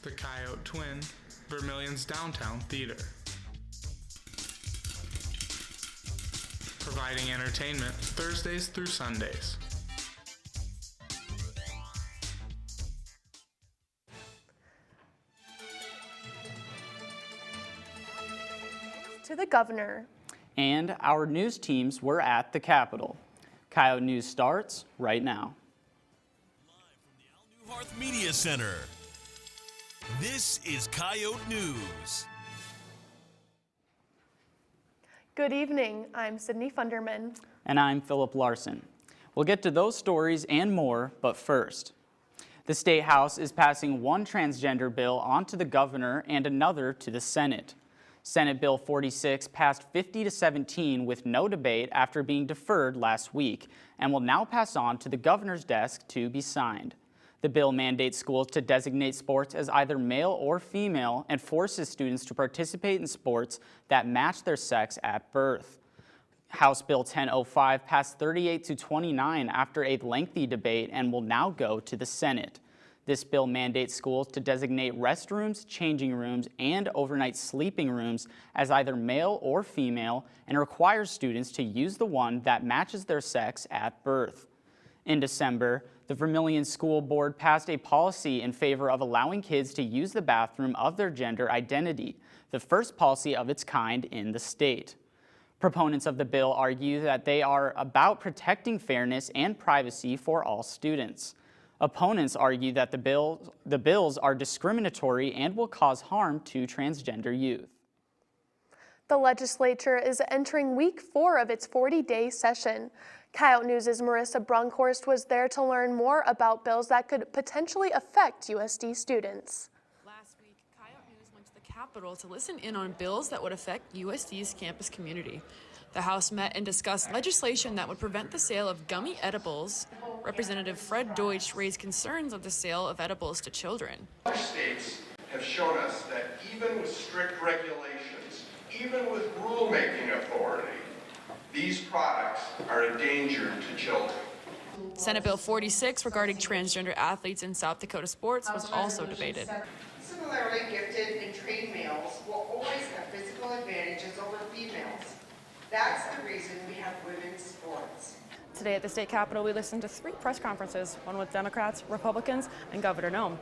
The Coyote Twin, Vermilion's downtown theater. Providing entertainment Thursdays through Sundays. To the governor. And our news teams were at the Capitol. Coyote News starts right now. Live from the Al Newharth Media Center, this is Coyote News. Good evening, I'm Sydney Funderman. And I'm Philip Larson. We'll get to those stories and more, but first. The State House is passing one transgender bill on to the governor and another to the Senate. Senate Bill 46 passed 50-17 with no debate after being deferred last week and will now pass on to the governor's desk to be signed. The bill mandates schools to designate sports as either male or female and forces students to participate in sports that match their sex at birth. House Bill 1005 passed 38-29 after a lengthy debate and will now go to the Senate. This bill mandates schools to designate restrooms, changing rooms, and overnight sleeping rooms as either male or female and requires students to use the one that matches their sex at birth. In December, the Vermilion School Board passed a policy in favor of allowing kids to use the bathroom of their gender identity, the first policy of its kind in the state. Proponents of the bill argue that they are about protecting fairness and privacy for all students. Opponents argue that the bills are discriminatory and will cause harm to transgender youth. The legislature is entering week 4 of its 40-day session. Coyote News' Marissa Brunkhorst was there to learn more about bills that could potentially affect USD students. Last week, Coyote News went to the Capitol to listen in on bills that would affect USD's campus community. The House met and discussed legislation that would prevent the sale of gummy edibles. Representative Fred Deutsch raised concerns of the sale of edibles to children. Other states have shown us that even with strict regulations, even with rulemaking authority, these products are a danger to children. Senate Bill 46 regarding transgender athletes in South Dakota sports was also debated. Similarly gifted and trained males will always have physical advantages over females. That's the reason we have women's sports. Today at the state capitol, we listened to 3 press conferences, one with Democrats, Republicans, and Governor Nome.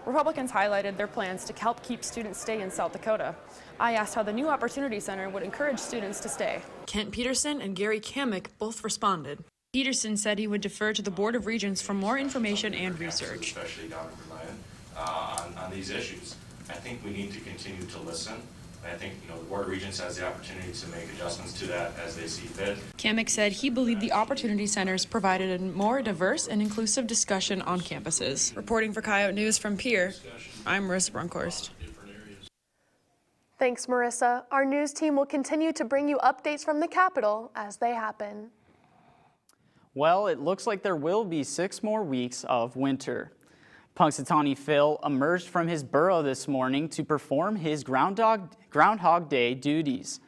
Republicans highlighted their plans to help keep students stay in South Dakota. I asked how the new Opportunity Center would encourage students to stay. Kent Peterson and Gary Kammick both responded. Peterson said he would defer to the Board of Regents for more information and research. Especially down in Vermilion, on these issues. I think we need to continue to listen. I think the Board of Regents has the opportunity to make adjustments to that as they see fit. Kammick said he believed the Opportunity Centers provided a more diverse and inclusive discussion on campuses. Reporting for Coyote News from Pierre, I'm Marissa Brunkhorst. Thanks, Marissa. Our news team will continue to bring you updates from the Capitol as they happen. Well, it looks like there will be 6 more weeks of winter. Punxsutawney Phil emerged from his burrow this morning to perform his Groundhog Day duties.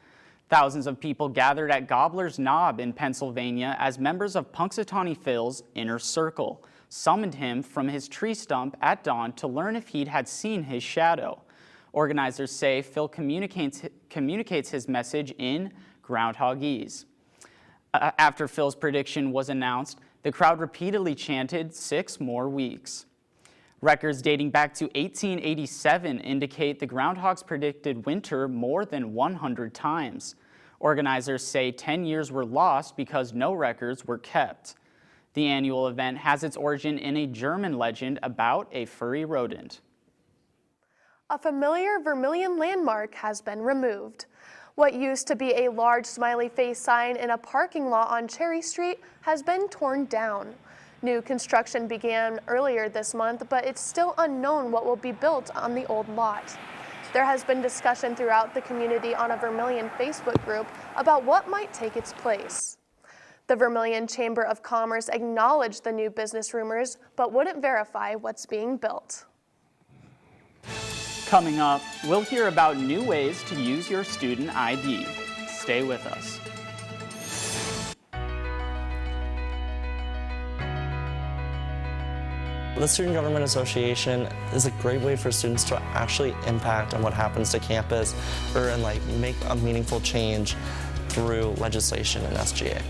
Thousands of people gathered at Gobbler's Knob in Pennsylvania as members of Punxsutawney Phil's Inner Circle summoned him from his tree stump at dawn to learn if he had seen his shadow. Organizers say Phil communicates his message in Groundhogese. After Phil's prediction was announced, the crowd repeatedly chanted 6 more weeks. Records dating back to 1887 indicate the groundhogs predicted winter more than 100 times. Organizers say 10 years were lost because no records were kept. The annual event has its origin in a German legend about a furry rodent. A familiar Vermilion landmark has been removed. What used to be a large smiley face sign in a parking lot on Cherry Street has been torn down. New construction began earlier this month, but it's still unknown what will be built on the old lot. There has been discussion throughout the community on a Vermilion Facebook group about what might take its place. The Vermilion Chamber of Commerce acknowledged the new business rumors, but wouldn't verify what's being built. Coming up, we'll hear about new ways to use your student ID. Stay with us. The Student Government Association is a great way for students to actually impact on what happens to campus or and make a meaningful change through legislation and SGA.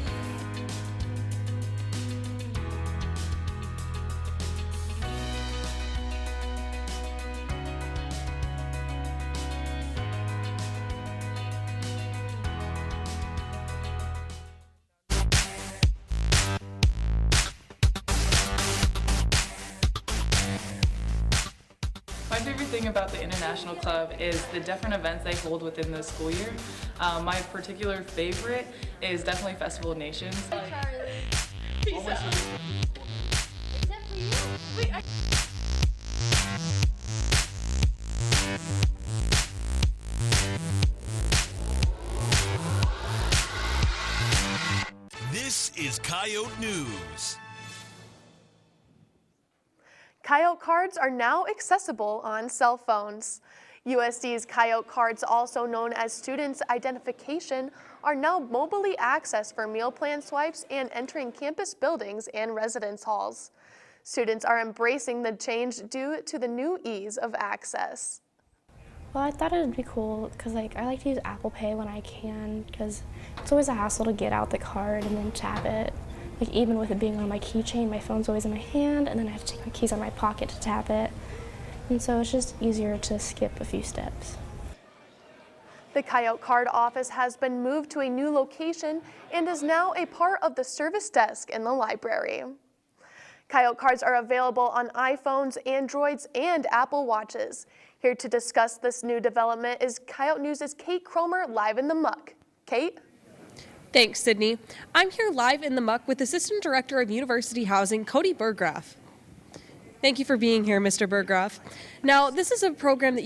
My favorite thing about the International Club is the different events they hold within the school year. My particular favorite is definitely Festival of Nations. Peace out. Except for you. Wait, This is Coyote News. Coyote cards are now accessible on cell phones. USD's Coyote cards, also known as Students' Identification, are now mobilely accessed for meal plan swipes and entering campus buildings and residence halls. Students are embracing the change due to the new ease of access. Well, I thought it would be cool because I like to use Apple Pay when I can because it's always a hassle to get out the card and then tap it. Even with it being on my keychain, my phone's always in my hand, and then I have to take my keys out of my pocket to tap it. And so it's just easier to skip a few steps. The Coyote Card office has been moved to a new location and is now a part of the service desk in the library. Coyote Cards are available on iPhones, Androids, and Apple Watches. Here to discuss this new development is Coyote News' Kate Cromer live in the muck. Kate? Thanks, Sydney. I'm here live in the muck with Assistant Director of University Housing, Cody Burgraff. Thank you for being here, Mr. Burgraff. Now, this is a program that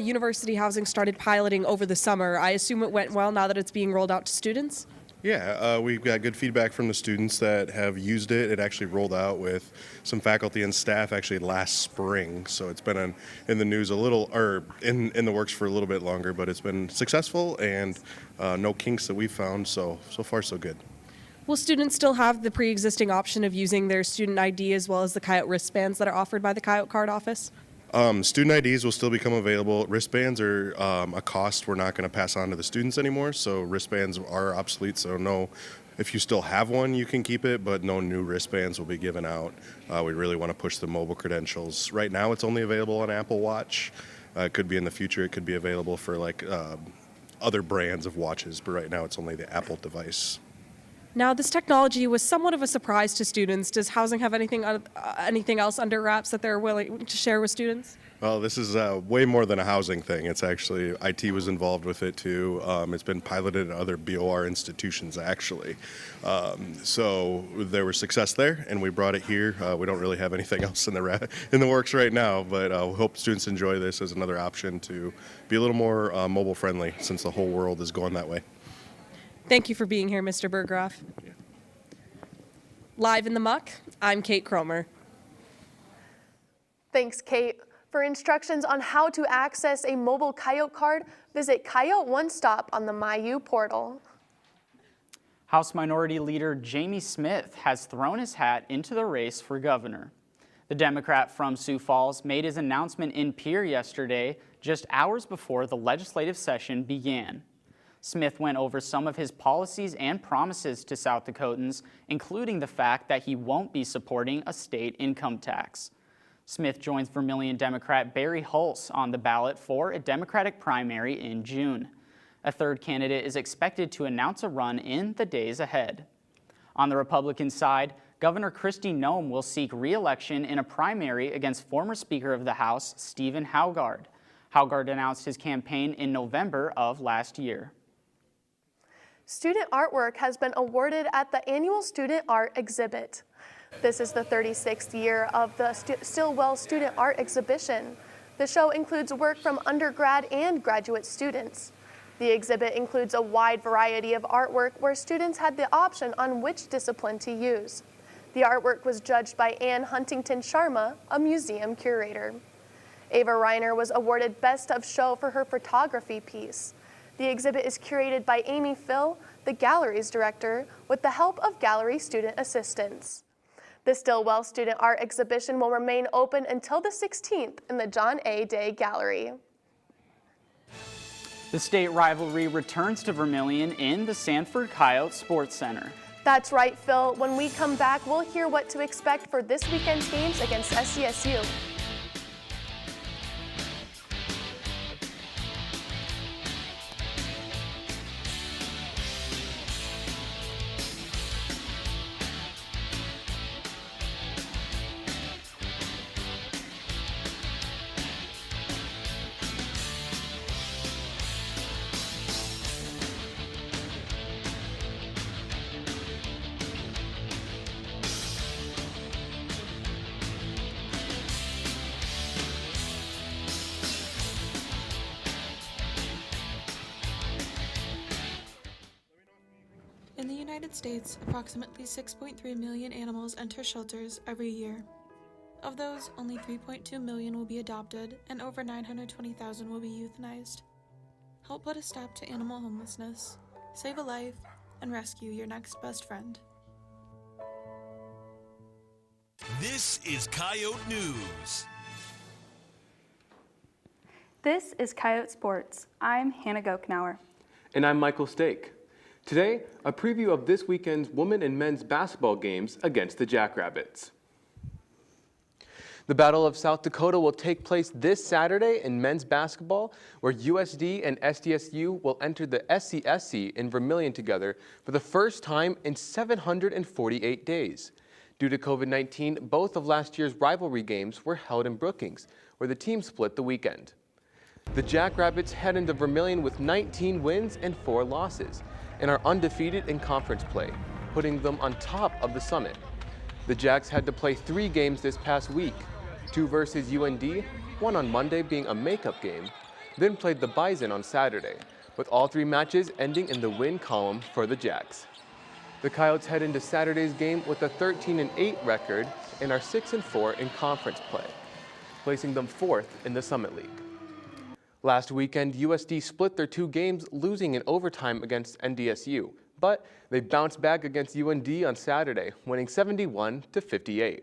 University Housing started piloting over the summer. I assume it went well now that it's being rolled out to students? Yeah, we've got good feedback from the students that have used it. It actually rolled out with some faculty and staff actually last spring, so it's been in the news a little, or in the works for a little bit longer, but it's been successful and no kinks that we've found, so far so good. Will students still have the pre-existing option of using their student ID as well as the Coyote wristbands that are offered by the Coyote Card office? Student IDs will still become available. Wristbands are a cost we're not going to pass on to the students anymore, so wristbands are obsolete, so no, if you still have one, you can keep it, but no new wristbands will be given out. We really want to push the mobile credentials. Right now, it's only available on Apple Watch. It could be in the future, it could be available for other brands of watches, but right now it's only the Apple device. Now, this technology was somewhat of a surprise to students. Does housing have anything else under wraps that they're willing to share with students? Well, this is way more than a housing thing. It's actually, IT was involved with it too. It's been piloted at other BOR institutions actually. So there was success there and we brought it here. We don't really have anything else in the works right now, but we hope students enjoy this as another option to be a little more mobile friendly since the whole world is going that way. Thank you for being here, Mr. Burgraff. Yeah. Live in the muck, I'm Kate Cromer. Thanks, Kate. For instructions on how to access a mobile Coyote card, visit Coyote One Stop on the MyU portal. House Minority Leader Jamie Smith has thrown his hat into the race for governor. The Democrat from Sioux Falls made his announcement in Pierre yesterday, just hours before the legislative session began. Smith went over some of his policies and promises to South Dakotans, including the fact that he won't be supporting a state income tax. Smith joins Vermilion Democrat Barry Hulse on the ballot for a Democratic primary in June. A third candidate is expected to announce a run in the days ahead. On the Republican side, Governor Kristi Noem will seek re-election in a primary against former Speaker of the House, Stephen Haugard. Haugard announced his campaign in November of last year. Student artwork has been awarded at the annual Student Art Exhibit. This is the 36th year of the Stillwell Student Art Exhibition. The show includes work from undergrad and graduate students. The exhibit includes a wide variety of artwork where students had the option on which discipline to use. The artwork was judged by Ann Huntington Sharma, a museum curator. Ava Reiner was awarded Best of Show for her photography piece. The exhibit is curated by Amy Phil, the gallery's director, with the help of gallery student assistants. The Stillwell Student Art Exhibition will remain open until the 16th in the John A. Day Gallery. The state rivalry returns to Vermilion in the Sanford Coyote Sports Center. That's right, Phil. When we come back, we'll hear what to expect for this weekend's games against SDSU. In the United States, approximately 6.3 million animals enter shelters every year. Of those, only 3.2 million will be adopted, and over 920,000 will be euthanized. Help put a stop to animal homelessness, save a life, and rescue your next best friend. This is Coyote News. This is Coyote Sports. I'm Hannah Gokenauer. And I'm Michael Stake. Today, a preview of this weekend's women and men's basketball games against the Jackrabbits. The Battle of South Dakota will take place this Saturday in men's basketball, where USD and SDSU will enter the SCSC in Vermilion together for the first time in 748 days. Due to COVID-19, both of last year's rivalry games were held in Brookings, where the team split the weekend. The Jackrabbits head into Vermilion with 19 wins and 4 losses, and are undefeated in conference play, putting them on top of the summit. The Jacks had to play 3 games this past week, 2 versus UND, 1 on Monday being a makeup game, then played the Bison on Saturday, with all 3 matches ending in the win column for the Jacks. The Coyotes head into Saturday's game with a 13-8 record and are 6-4 in conference play, placing them 4th in the Summit League. Last weekend, USD split their 2 games, losing in overtime against NDSU, but they bounced back against UND on Saturday, winning 71-58.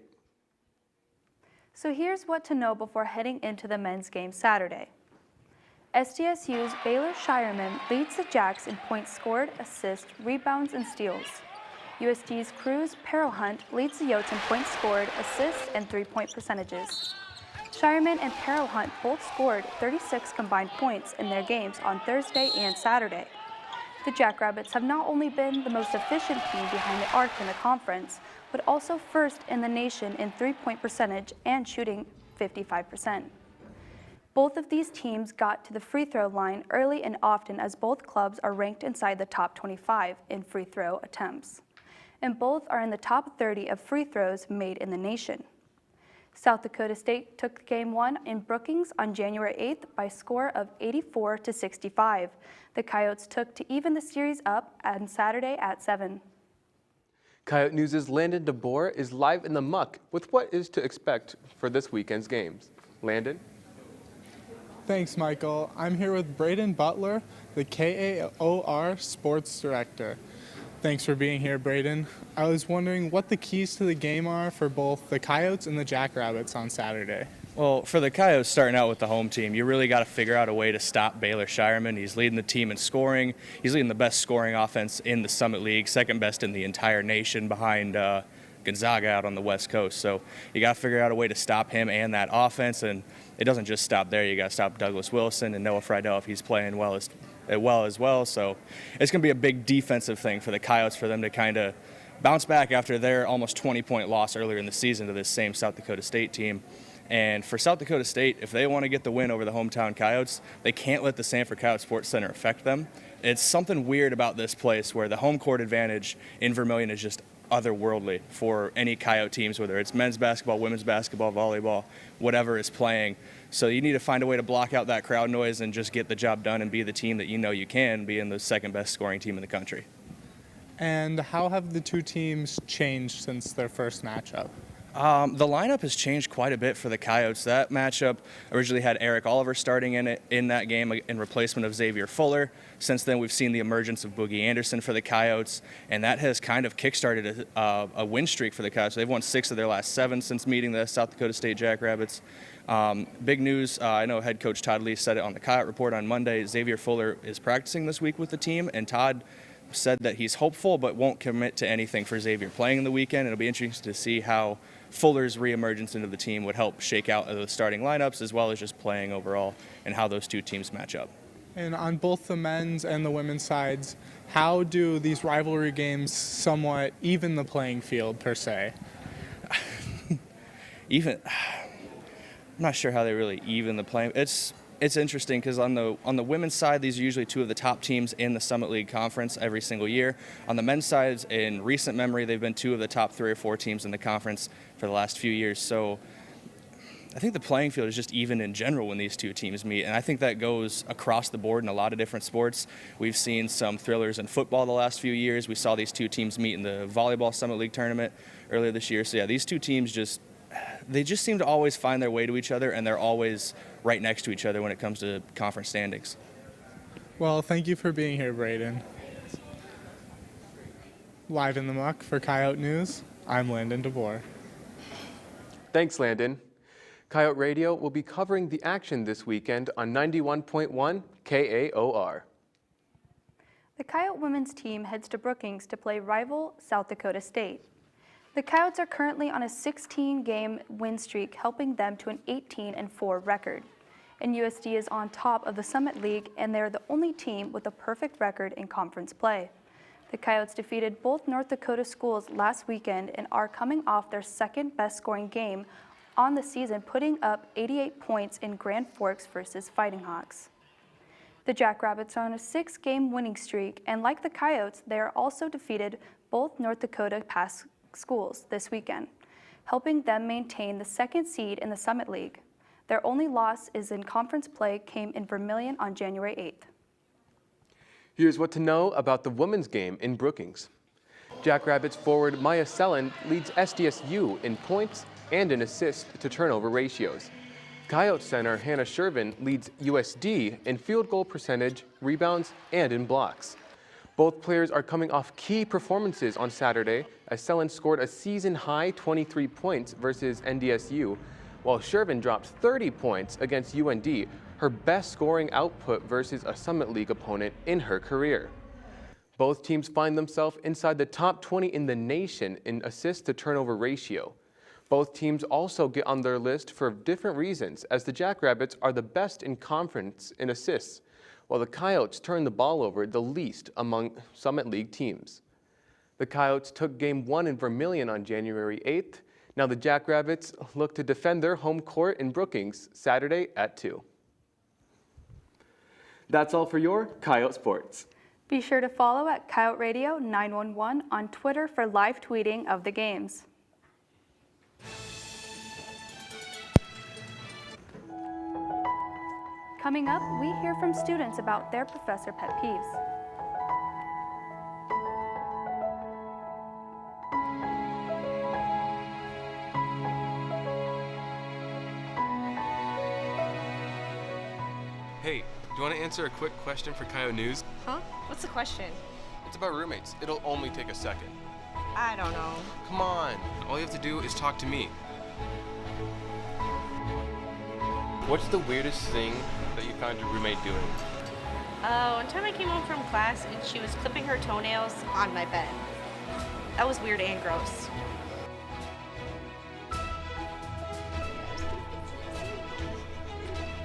So here's what to know before heading into the men's game Saturday. SDSU's Baylor Shireman leads the Jacks in points scored, assists, rebounds, and steals. USD's Cruz Perelhunt leads the Yotes in points scored, assists, and 3-point percentages. Shireman and Perelhunt both scored 36 combined points in their games on Thursday and Saturday. The Jackrabbits have not only been the most efficient team behind the arc in the conference, but also first in the nation in 3-point percentage and shooting 55%. Both of these teams got to the free throw line early and often, as both clubs are ranked inside the top 25 in free throw attempts, and both are in the top 30 of free throws made in the nation. South Dakota State took Game 1 in Brookings on January 8th by a score of 84-65. The Coyotes took to even the series up on Saturday at 7. Coyote News' Landon DeBoer is live in the muck with what is to expect for this weekend's games. Landon? Thanks, Michael. I'm here with Braden Butler, the KAOR Sports Director. Thanks for being here, Braden. I was wondering what the keys to the game are for both the Coyotes and the Jackrabbits on Saturday. Well, for the Coyotes, starting out with the home team, you really got to figure out a way to stop Baylor Shireman. He's leading the team in scoring. He's leading the best scoring offense in the Summit League, second best in the entire nation behind Gonzaga out on the West Coast. So you got to figure out a way to stop him and that offense, and it doesn't just stop there. You got to stop Douglas Wilson and Noah Friedel if he's playing well as well. So it's going to be a big defensive thing for the Coyotes for them to kind of bounce back after their almost 20-point loss earlier in the season to this same South Dakota State team. And for South Dakota State, if they want to get the win over the hometown Coyotes, they can't let the Sanford Coyote Sports Center affect them. It's something weird about this place where the home court advantage in Vermilion is just otherworldly for any Coyote teams, whether it's men's basketball, women's basketball, volleyball, whatever is playing. So you need to find a way to block out that crowd noise and just get the job done and be the team that you know you can, being the second best scoring team in the country. And how have the 2 teams changed since their first matchup? The lineup has changed quite a bit for the Coyotes. That matchup originally had Eric Oliver starting in that game in replacement of Xavier Fuller. Since then, we've seen the emergence of Boogie Anderson for the Coyotes, and that has kind of kickstarted a win streak for the Coyotes. They've won 6 of their last 7 since meeting the South Dakota State Jackrabbits. Big news, I know head coach Todd Lee said it on the Coyote Report on Monday. Xavier Fuller is practicing this week with the team, and Todd said that he's hopeful but won't commit to anything for Xavier playing in the weekend. It'll be interesting to see how Fuller's reemergence into the team would help shake out the starting lineups as well as just playing overall and how those two teams match up. And on both the men's and the women's sides, how do these rivalry games somewhat even the playing field per se? I'm not sure how they really even the playing. It's interesting because on the women's side, these are usually 2 of the top teams in the Summit League Conference every single year. On the men's side, in recent memory, they've been 2 of the top 3 or 4 teams in the conference for the last few years. So I think the playing field is just even in general when these 2 teams meet, and I think that goes across the board in a lot of different sports. We've seen some thrillers in football the last few years. We saw these 2 teams meet in the volleyball Summit League tournament earlier this year. So yeah, these 2 teams just seem to always find their way to each other, and they're always right next to each other when it comes to conference standings. Well, thank you for being here, Braden. Live in the muck for Coyote News, I'm Landon DeVore. Thanks, Landon. Coyote Radio will be covering the action this weekend on 91.1 KAOR. The Coyote women's team heads to Brookings to play rival South Dakota State. The Coyotes are currently on a 16-game win streak, helping them to an 18-4 record. And USD is on top of the Summit League, and they're the only team with a perfect record in conference play. The Coyotes defeated both North Dakota schools last weekend and are coming off their second best scoring game on the season, putting up 88 points in Grand Forks versus Fighting Hawks. The Jackrabbits are on a 6-game winning streak, and like the Coyotes, they are also defeated both North Dakota past schools this weekend, helping them maintain the 2nd seed in the Summit League. Their only loss is in conference play came in Vermilion on January 8th. Here's what to know about the women's game in Brookings. Jackrabbits forward Maya Sellen leads SDSU in points and in assist-to-turnover ratios. Coyote center Hannah Shervin leads USD in field goal percentage, rebounds, and in blocks. Both players are coming off key performances on Saturday as Sellen scored a season-high 23 points versus NDSU, while Shervin dropped 30 points against UND, her best scoring output versus a Summit League opponent in her career. Both teams find themselves inside the top 20 in the nation in assist-to-turnover ratio. Both teams also get on their list for different reasons, as the Jackrabbits are the best in conference in assists, while the Coyotes turn the ball over the least among Summit League teams. The Coyotes took Game 1 in Vermilion on January 8th. Now the Jackrabbits look to defend their home court in Brookings Saturday at 2. That's all for your Coyote Sports. Be sure to follow at Coyote Radio 911 on Twitter for live tweeting of the games. Coming up, we hear from students about their professor pet peeves. Hey, do you want to answer a quick question for Coyote News? Huh? What's the question? It's about roommates. It'll only take a second. I don't know. Come on. All you have to do is talk to me. What's the weirdest thing that you found your roommate doing? One time I came home from class and she was clipping her toenails on my bed. That was weird and gross.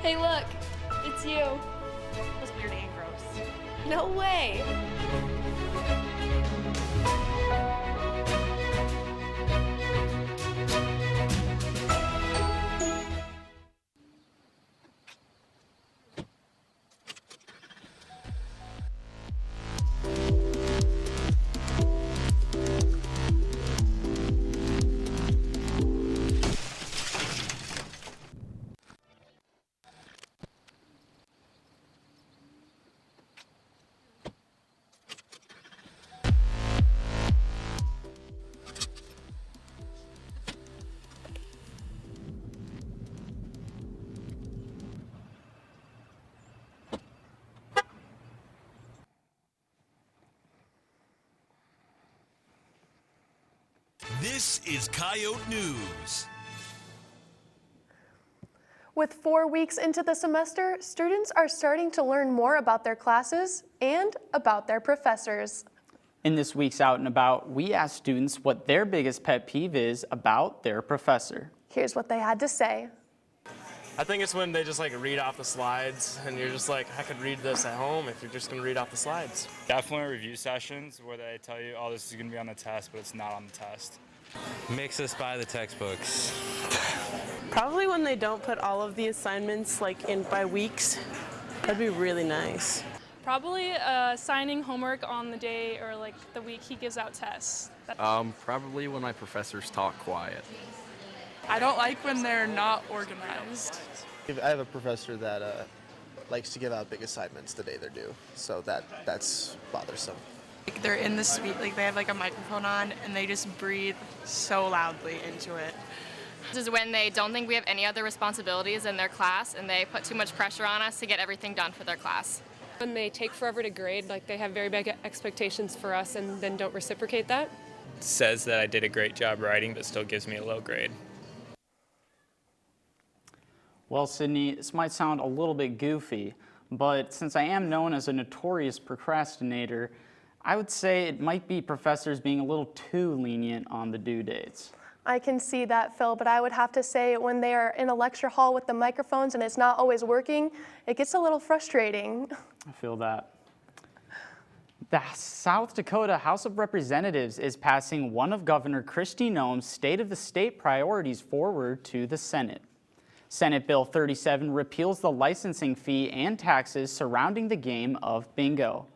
Hey, look, it's you. That was weird and gross. No way. This is Coyote News. With 4 weeks into the semester, students are starting to learn more about their classes and about their professors. In this week's Out and About, we asked students what their biggest pet peeve is about their professor. Here's what they had to say. I think it's when they just like read off the slides and you're just like, I could read this at home if you're just gonna read off the slides. Definitely review sessions where they tell you, oh, this is gonna be on the test, but it's not on the test. Makes us buy the textbooks. Probably when they don't put all of the assignments like in by weeks. That'd be really nice. Probably signing homework on the day or like the week he gives out tests. Probably when my professors talk quiet. I don't like when they're not organized. I have a professor that likes to give out big assignments the day they're due, so that's bothersome. They're in the suite, like they have like a microphone on and they just breathe so loudly into it. This is when they don't think we have any other responsibilities in their class and they put too much pressure on us to get everything done for their class. When they take forever to grade, like they have very big expectations for us and then don't reciprocate that. Says that I did a great job writing, but still gives me a low grade. Well, Sydney, this might sound a little bit goofy, but since I am known as a notorious procrastinator, I would say it might be professors being a little too lenient on the due dates. I can see that, Phil, but I would have to say when they are in a lecture hall with the microphones and it's not always working, it gets a little frustrating. I feel that. The South Dakota House of Representatives is passing one of Governor Kristi Noem's State of the State priorities forward to the Senate. Senate Bill 37 repeals the licensing fee and taxes surrounding the game of bingo.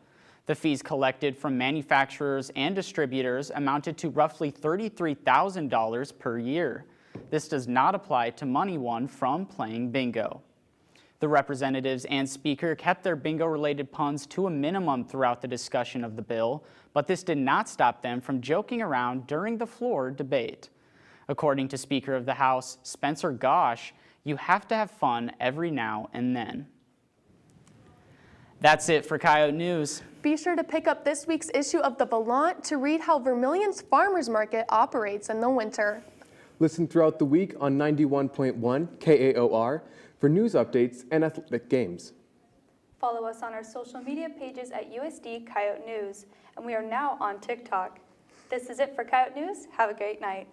The fees collected from manufacturers and distributors amounted to roughly $33,000 per year. This does not apply to money won from playing bingo. The representatives and speaker kept their bingo-related puns to a minimum throughout the discussion of the bill, but this did not stop them from joking around during the floor debate. According to Speaker of the House, Spencer Gosh, you have to have fun every now and then. That's it for Coyote News. Be sure to pick up this week's issue of the Volant to read how Vermilion's Farmers Market operates in the winter. Listen throughout the week on 91.1 KAOR for news updates and athletic games. Follow us on our social media pages at USD Coyote News, and we are now on TikTok. This is it for Coyote News. Have a great night.